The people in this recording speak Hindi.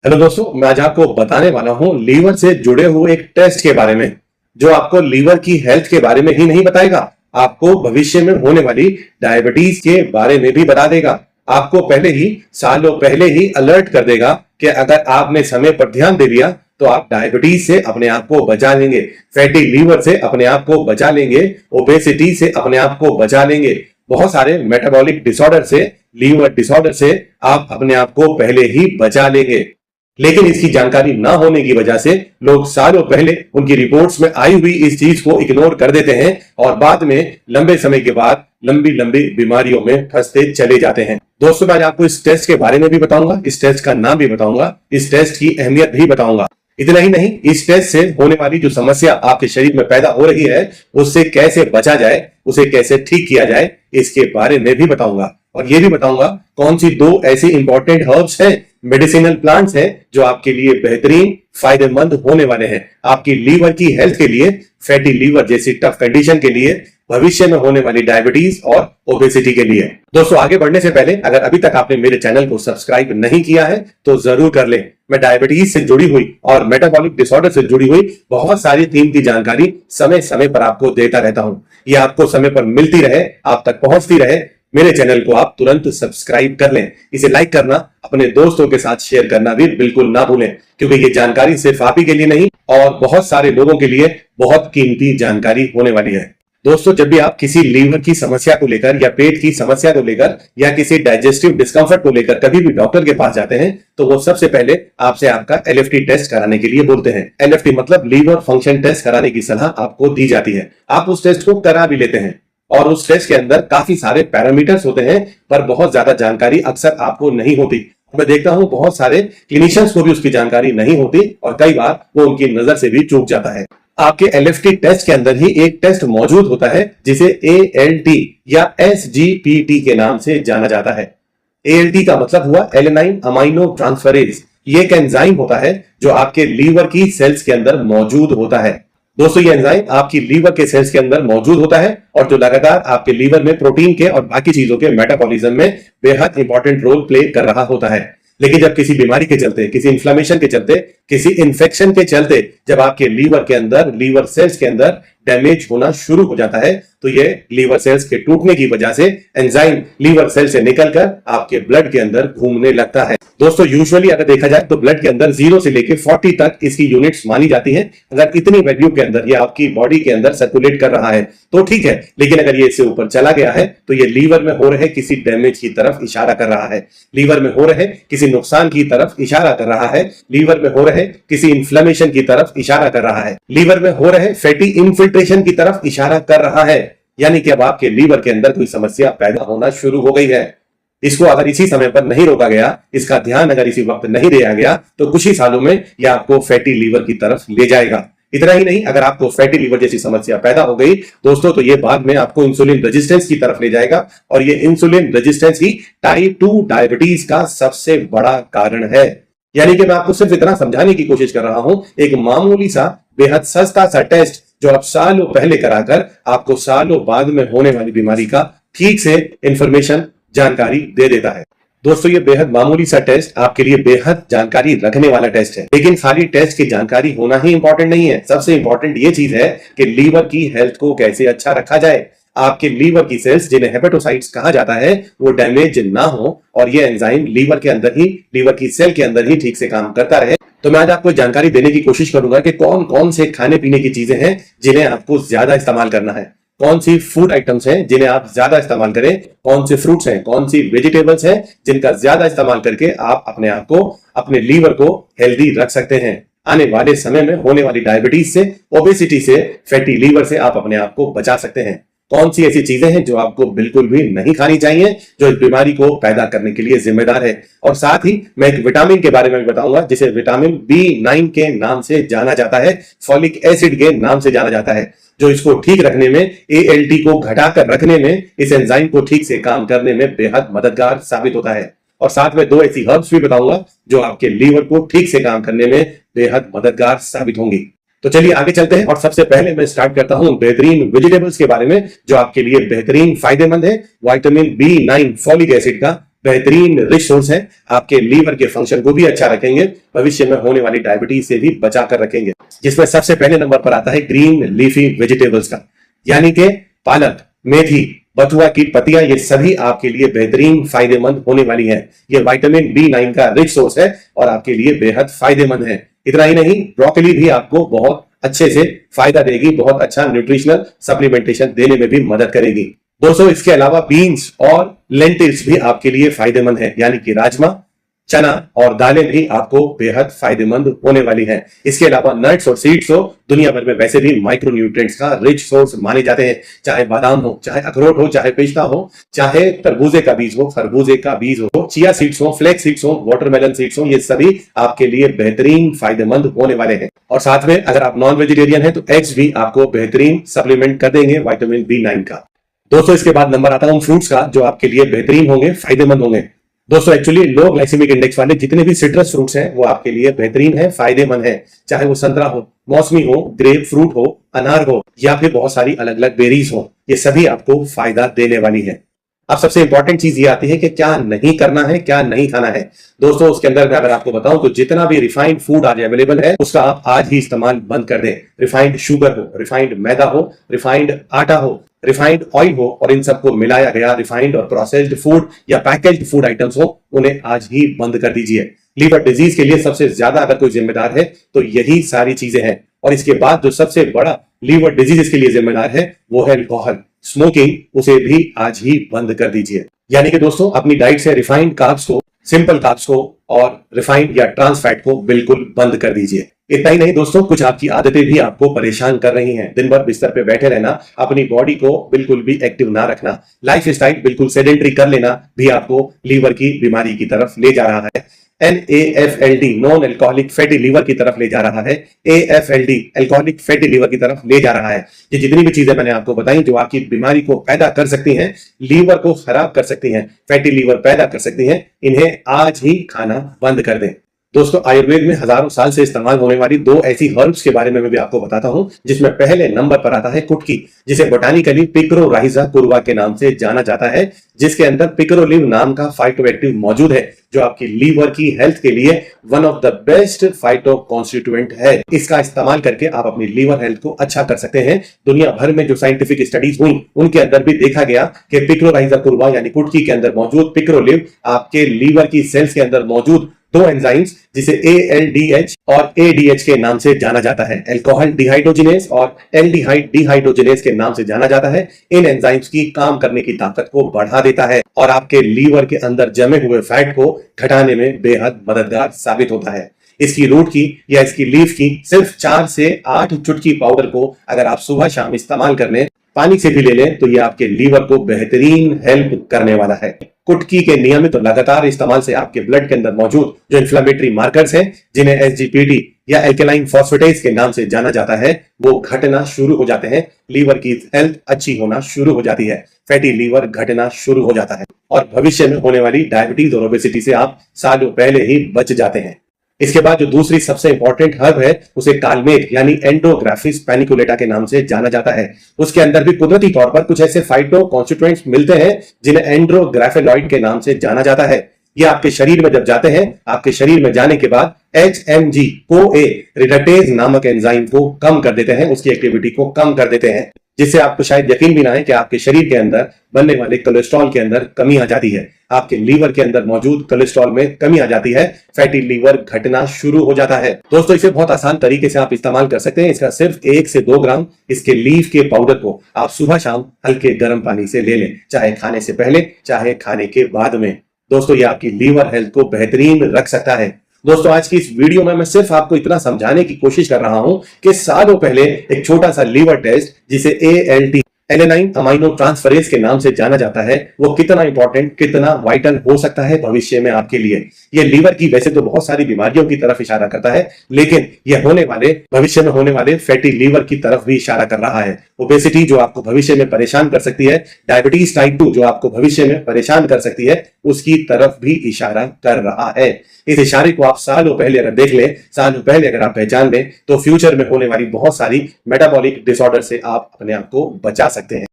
हेलो दोस्तों, मैं आज आपको बताने वाला हूं लीवर से जुड़े हुए एक टेस्ट के बारे में जो आपको लीवर की हेल्थ के बारे में ही नहीं बताएगा, आपको भविष्य में होने वाली डायबिटीज के बारे में भी बता देगा। आपको पहले ही सालों पहले ही अलर्ट कर देगा कि अगर आपने समय पर ध्यान दे दिया तो आप डायबिटीज से अपने आप को बचा लेंगे, फैटी लीवर से अपने आप को बचा लेंगे, ओबेसिटी से अपने आप को बचा लेंगे, बहुत सारे मेटाबॉलिक डिसऑर्डर से, लीवर डिसऑर्डर से आप अपने आप को पहले ही बचा लेंगे। लेकिन इसकी जानकारी ना होने की वजह से लोग सालों पहले उनकी रिपोर्ट्स में आई हुई इस चीज को इग्नोर कर देते हैं और बाद में लंबे समय के बाद लंबी लंबी बीमारियों में फंसते चले जाते हैं। दोस्तों, मैं आपको इस टेस्ट के बारे में भी बताऊंगा, इस टेस्ट का नाम भी बताऊंगा, इस टेस्ट की अहमियत भी बताऊंगा। इतना ही नहीं, इस टेस्ट से होने वाली जो समस्या आपके शरीर में पैदा हो रही है उससे कैसे बचा जाए, उसे कैसे ठीक किया जाए, इसके बारे में भी बताऊंगा। और ये भी बताऊंगा कौन सी दो ऐसी इंपॉर्टेंट हर्ब्स हैं, मेडिसिनल प्लांट्स हैं जो आपके लिए बेहतरीन फायदेमंद होने वाले हैं, आपकी लीवर की हेल्थ के लिए, फैटी लीवर जैसी टफ कंडीशन के लिए, भविष्य में होने वाली डायबिटीज और ओबेसिटी के लिए। दोस्तों, आगे बढ़ने से पहले अगर अभी तक आपने मेरे चैनल को सब्सक्राइब नहीं किया है तो जरूर कर लें। मैं डायबिटीज से जुड़ी हुई और मेटाबॉलिक डिसऑर्डर से जुड़ी हुई बहुत सारी कीमती जानकारी समय समय पर आपको देता रहता हूं। ये आपको समय पर मिलती रहे, आप तक पहुंचती रहे, मेरे चैनल को आप तुरंत सब्सक्राइब कर लें। इसे लाइक करना, अपने दोस्तों के साथ शेयर करना भी बिल्कुल ना भूलें, क्योंकि ये जानकारी सिर्फ आप ही के लिए नहीं और बहुत सारे लोगों के लिए बहुत कीमती जानकारी होने वाली है। दोस्तों, जब भी आप किसी लीवर की समस्या को लेकर या पेट की समस्या को लेकर या किसी डाइजेस्टिव डिस्कम्फर्ट को लेकर कभी भी डॉक्टर के पास जाते हैं तो वो सबसे पहले आपसे आपका एलएफटी टेस्ट कराने के लिए बोलते हैं। एलएफटी मतलब लीवर फंक्शन टेस्ट कराने की सलाह आपको दी जाती है। आप उस टेस्ट को करा भी लेते हैं और उस टेस्ट के अंदर काफी सारे पैरामीटर्स होते हैं, पर बहुत ज्यादा जानकारी अक्सर आपको नहीं होती। मैं देखता हूं बहुत सारे क्लिनिशियंस को भी उसकी जानकारी नहीं होती और कई बार वो उनकी नजर से भी चूक जाता है। आपके एलएफटी टेस्ट के अंदर ही एक टेस्ट मौजूद होता है जिसे एएलटी या एसजीपीटी के नाम से जाना जाता है। एएलटी का मतलब हुआ एलेनाइन अमाइनो ट्रांसफरेज। ये एक एंजाइम होता है जो आपके लीवर की सेल्स के अंदर मौजूद होता है। दोस्तों, ये एंजाइम आपकी लीवर के सेल्स के अंदर मौजूद होता है और जो लगातार आपके लीवर में प्रोटीन के और बाकी चीजों के मेटाबॉलिज्म में बेहद इंपॉर्टेंट रोल प्ले कर रहा होता है। लेकिन जब किसी बीमारी के चलते, किसी इन्फ्लेमेशन के चलते, किसी इन्फेक्शन के चलते जब आपके लीवर के अंदर, लीवर सेल्स के अंदर डैमेज होना शुरू हो जाता है तो ये लीवर सेल्स के टूटने की वजह से एंजाइम लीवर सेल से निकलकर आपके ब्लड के अंदर घूमने लगता है। दोस्तों, यूजुअली अगर देखा जाए तो ब्लड के अंदर 0 से लेकर 40 तक इसकी यूनिट्स मानी जाती हैं। अगर इतनी वैल्यू के अंदर ये आपकी बॉडी के अंदर सर्कुलेट कर रहा है तो ठीक है, लेकिन अगर ये इससे ऊपर चला गया है तो ये लीवर में हो रहे किसी डैमेज की तरफ इशारा कर रहा है, लीवर में हो रहे किसी नुकसान की तरफ इशारा कर रहा है, लीवर में हो रहे किसी इन्फ्लेमेशन की तरफ इशारा कर रहा है, लीवर में हो रहे फैटी इन्फिल्ट्रेशन की तरफ इशारा कर रहा है। यानी कि अब आपके लीवर के अंदर कोई समस्या पैदा होना शुरू हो गई है। इसको अगर इसी समय पर नहीं रोका गया, इसका ध्यान अगर इसी वक्त नहीं दिया गया तो कुछ ही सालों में यह आपको फैटी लीवर की तरफ ले जाएगा। इतना ही नहीं, अगर आपको फैटी लीवर जैसी समस्या पैदा हो गई दोस्तों तो ये बाद में आपको इंसुलिन रेजिस्टेंस की तरफ ले जाएगा और ये इंसुलिन रेजिस्टेंस ही टाइप 2 डायबिटीज का सबसे बड़ा कारण है। यानी कि मैं आपको सिर्फ इतना समझाने की कोशिश कर रहा हूं, एक मामूली सा बेहद सस्ता सा टेस्ट जो आप सालों पहले कराकर आपको सालों बाद में होने वाली बीमारी का ठीक से इंफॉर्मेशन, जानकारी दे देता है। दोस्तों, ये बेहद मामूली सा टेस्ट आपके लिए बेहद जानकारी रखने वाला टेस्ट है। लेकिन खाली टेस्ट की जानकारी होना ही इंपॉर्टेंट नहीं है। सबसे इंपॉर्टेंट ये चीज है कि लीवर की हेल्थ को कैसे अच्छा रखा जाए, आपके लीवर की सेल्स जिन्हें हेपेटोसाइट्स कहा जाता है वो डैमेज ना हो और ये एंजाइम लीवर के अंदर ही, लीवर की सेल के अंदर ही ठीक से काम करता रहे। तो मैं आज आपको जानकारी देने की कोशिश करूंगा कि कौन कौन से खाने पीने की चीजें हैं जिन्हें आपको ज्यादा इस्तेमाल करना है, कौन सी फूड आइटम्स हैं जिन्हें आप ज्यादा इस्तेमाल करें, कौन से फ्रूट्स हैं, कौन सी वेजिटेबल्स हैं जिनका ज्यादा इस्तेमाल करके आप अपने आप को, अपने लीवर को हेल्दी रख सकते हैं। आने वाले समय में होने वाली डायबिटीज से, ओबेसिटी से, फैटी लीवर से आप अपने आप को बचा सकते हैं। कौन सी ऐसी चीजें हैं जो आपको बिल्कुल भी नहीं खानी चाहिए, जो इस बीमारी को पैदा करने के लिए जिम्मेदार है। और साथ ही मैं एक विटामिन के बारे में भी बताऊंगा जिसे विटामिन B9 के नाम से जाना जाता है, फॉलिक एसिड के नाम से जाना जाता है, जो इसको ठीक रखने में, एएलटी को घटाकर रखने में, इस एंजाइम को ठीक से काम करने में बेहद मददगार साबित होता है। और साथ में 2 ऐसी हर्ब्स भी बताऊंगा जो आपके लीवर को ठीक से काम करने में बेहद मददगार साबित होंगी। तो चलिए आगे चलते हैं और सबसे पहले मैं स्टार्ट करता हूं बेहतरीन वेजिटेबल्स के बारे में जो आपके लिए बेहतरीन फायदेमंद है। विटामिन B9 फॉलिक एसिड का बेहतरीन रिच सोर्स है, आपके लीवर के फंक्शन को भी अच्छा रखेंगे, भविष्य में होने वाली डायबिटीज से भी बचा कर रखेंगे। जिसमें सबसे पहले नंबर पर आता है ग्रीन लीफी वेजिटेबल्स का, यानी कि पालक, मेथी, बथुआ की पत्तियां, ये सभी आपके लिए बेहतरीन फायदेमंद होने वाली हैं। ये विटामिन B9 का रिच सोर्स है और आपके लिए बेहद फायदेमंद है। इतना ही नहीं, ब्रोकली भी आपको बहुत अच्छे से फायदा देगी, बहुत अच्छा न्यूट्रिशनल सप्लीमेंटेशन देने में भी मदद करेगी। दोस्तों, इसके अलावा बीन्स और लेंटिल्स भी आपके लिए फायदेमंद है, यानी कि राजमा, चना और दालें भी आपको बेहद फायदेमंद होने वाली हैं। इसके अलावा नट्स और सीड्स हो, दुनिया भर में वैसे भी माइक्रोन्यूट्रिएंट्स का रिच सोर्स माने जाते हैं। चाहे बादाम हो, चाहे अखरोट हो, चाहे पिस्ता हो, चाहे तरबूजे का बीज हो, खरबूजे का बीज हो, चिया सीड्स हो, फ्लेक्स सीड्स हो, वाटरमेलन सीड्स हो, ये सभी आपके लिए बेहतरीन फायदेमंद होने वाले हैं। और साथ में अगर आप नॉन वेजिटेरियन है तो एग्स भी आपको बेहतरीन सप्लीमेंट कर देंगे विटामिन B9 का। दोस्तों, इसके बाद नंबर आता है उन फ्रूट्स का जो आपके लिए बेहतरीन होंगे, फायदेमंद होंगे। दोस्तों, एक्चुअली लो ग्लाइसेमिक इंडेक्स वाले जितने भी सिट्रस फ्रूट्स हैं वो आपके लिए बेहतरीन है, फायदेमंद है। चाहे वो संतरा हो, मौसमी हो, ग्रेप फ्रूट हो, अनार हो, या फिर बहुत सारी अलग अलग बेरीज हो, ये सभी आपको फायदा देने वाली है। अब सबसे इंपॉर्टेंट चीज ये आती है कि क्या नहीं करना है, क्या नहीं खाना है। दोस्तों, उसके अंदर मैं अगर आपको बताऊं तो जितना भी रिफाइंड फूड आज अवेलेबल है उसका आप आज ही इस्तेमाल बंद कर दें। रिफाइंड शुगर हो, रिफाइंड मैदा हो, रिफाइंड आटा हो, रिफाइंड ऑयल हो और इन सबको मिलाया गया रिफाइंड और प्रोसेस्ड फूड या पैकेज्ड फूड आइटम्स हो, उन्हें आज ही बंद कर दीजिए। लीवर डिजीज के लिए सबसे ज्यादा अगर कोई जिम्मेदार है तो यही सारी चीजें हैं। और इसके बाद जो सबसे बड़ा लीवर डिजीज के लिए जिम्मेदार है वो है अल्कोहल, स्मोकिंग, उसे भी आज ही बंद कर दीजिए। यानी कि दोस्तों, अपनी डाइट से रिफाइंड कार्ब्स को, सिंपल कार्ब्स को और रिफाइंड या ट्रांस फैट को बिल्कुल बंद कर दीजिए। इतना ही नहीं दोस्तों, कुछ आपकी आदतें भी आपको परेशान कर रही हैं। दिन भर बिस्तर पे बैठे रहना, अपनी बॉडी को बिल्कुल भी एक्टिव ना रखना, लाइफ स्टाइल बिल्कुल सेडेंटरी कर लेना भी आपको लीवर की बीमारी की तरफ ले जा रहा है। NAFLD, non alcoholic fatty liver की तरफ ले जा रहा है। AFLD, एल्कोहलिक फैटी लीवर की तरफ ले जा रहा है। ये जितनी भी चीजें मैंने आपको बताई जो आपकी बीमारी को पैदा कर सकती हैं, लीवर को खराब कर सकती हैं, फैटी लीवर पैदा कर सकती हैं, इन्हें आज ही खाना बंद कर दें। दोस्तों, आयुर्वेद में हजारों साल से इस्तेमाल होने वाली दो ऐसी हर्ब्स के बारे में मैं भी आपको बताता हूं, जिसमें पहले नंबर पर आता है कुटकी, जिसे बोटानिकली पिक्रोराइजा कुर्वा के नाम से जाना जाता है, जिसके अंदर पिक्रोलिव नाम का फाइटोएक्टिव मौजूद है, जो आपकी लीवर की हेल्थ के लिए one of the best phyto constituent है। इसका इस्तेमाल करके आप अपनी लीवर हेल्थ को अच्छा कर सकते हैं। दुनिया भर में जो साइंटिफिक स्टडीज हुई उनके अंदर भी देखा गया कि पिक्रोराइजा कुर्वा यानी कुटकी के अंदर मौजूद पिक्रोलिव आपके लीवर की सेल्स के अंदर मौजूद दो एंजाइम्स, जिसे ALDH और ADH के नाम से जाना जाता है, अल्कोहल डिहाइड्रोजिनेज और एल्डिहाइड डिहाइड्रोजिनेज के नाम से जाना जाता है, इन एंजाइम्स की काम करने की ताकत को बढ़ा देता है और आपके लीवर के अंदर जमे हुए फैट को घटाने में बेहद मददगार साबित होता है। इसकी रूट की या इसकी लीफ की सिर्फ 4 से 8 चुटकी पाउडर को अगर आप सुबह शाम इस्तेमाल कर लें, पानी से भी ले लें, तो ये आपके लीवर को बेहतरीन हेल्प करने वाला है। कुटकी के नियमित और लगातार इस्तेमाल से आपके ब्लड के अंदर मौजूद जो इन्फ्लेमेटरी मार्कर्स हैं, जिन्हें SGPT या एल्केलाइन फॉस्फेटेज के नाम से जाना जाता है, वो घटना शुरू हो जाते हैं। लीवर की हेल्थ अच्छी होना शुरू हो जाती है, फैटी लीवर घटना शुरू हो जाता है और भविष्य में होने वाली डायबिटीज और ओबेसिटी से आप सालों पहले ही बच जाते हैं। इसके बाद जो दूसरी सबसे इंपॉर्टेंट हर्ब है उसे कालमेट यानी एंडोग्राफिस पैनिकुलेटा के नाम से जाना जाता है। उसके अंदर भी कुदरती तौर पर कुछ ऐसे फाइटो कॉन्स्टिट्यूएंट्स मिलते हैं जिन्हें एंड्रोग्राफेलॉइड के नाम से जाना जाता है। ये आपके शरीर में जब जाते हैं, आपके शरीर में जाने के बाद HMG CoA रिडक्टेज नामक एंजाइम को कम कर देते हैं, उसकी एक्टिविटी को कम कर देते हैं, जिससे आपको शायद यकीन भी ना है कि आपके शरीर के अंदर बनने वाले कोलेस्ट्रॉल के अंदर कमी आ जाती है, आपके लीवर के अंदर मौजूद कोलेस्ट्रॉल में कमी आ जाती है, फैटी लीवर घटना शुरू हो जाता है। दोस्तों, इसे बहुत आसान तरीके से आप इस्तेमाल कर सकते हैं। इसका सिर्फ 1 से 2 ग्राम इसके लीफ के पाउडर को आप सुबह शाम हल्के गर्म पानी से ले लें, चाहे खाने से पहले चाहे खाने के बाद में। दोस्तों, ये आपकी लीवर हेल्थ को बेहतरीन रख सकता है। दोस्तों, आज की इस वीडियो में मैं सिर्फ आपको इतना समझाने की कोशिश कर रहा हूं कि सालों पहले एक छोटा सा लीवर टेस्ट जिसे ALT एलेनाइन अमाइनो ट्रांसफरेज के नाम से जाना जाता है, वो कितना इंपॉर्टेंट, कितना वाइटल हो सकता है भविष्य में आपके लिए। ये लीवर की वैसे तो बहुत सारी बीमारियों की तरफ इशारा करता है, लेकिन ये भविष्य में होने वाले फैटी लीवर की तरफ भी इशारा कर रहा है। ओबेसिटी जो आपको भविष्य में परेशान कर सकती है, डायबिटीज टाइप 2 जो आपको भविष्य में परेशान कर सकती है, उसकी तरफ भी इशारा कर रहा है। इस इशारे को आप सालों पहले अगर देख लें, सालों पहले अगर आप पहचान लें, तो फ्यूचर में होने वाली बहुत सारी मेटाबॉलिक डिसऑर्डर से आप अपने आप को बचा सकते हैं।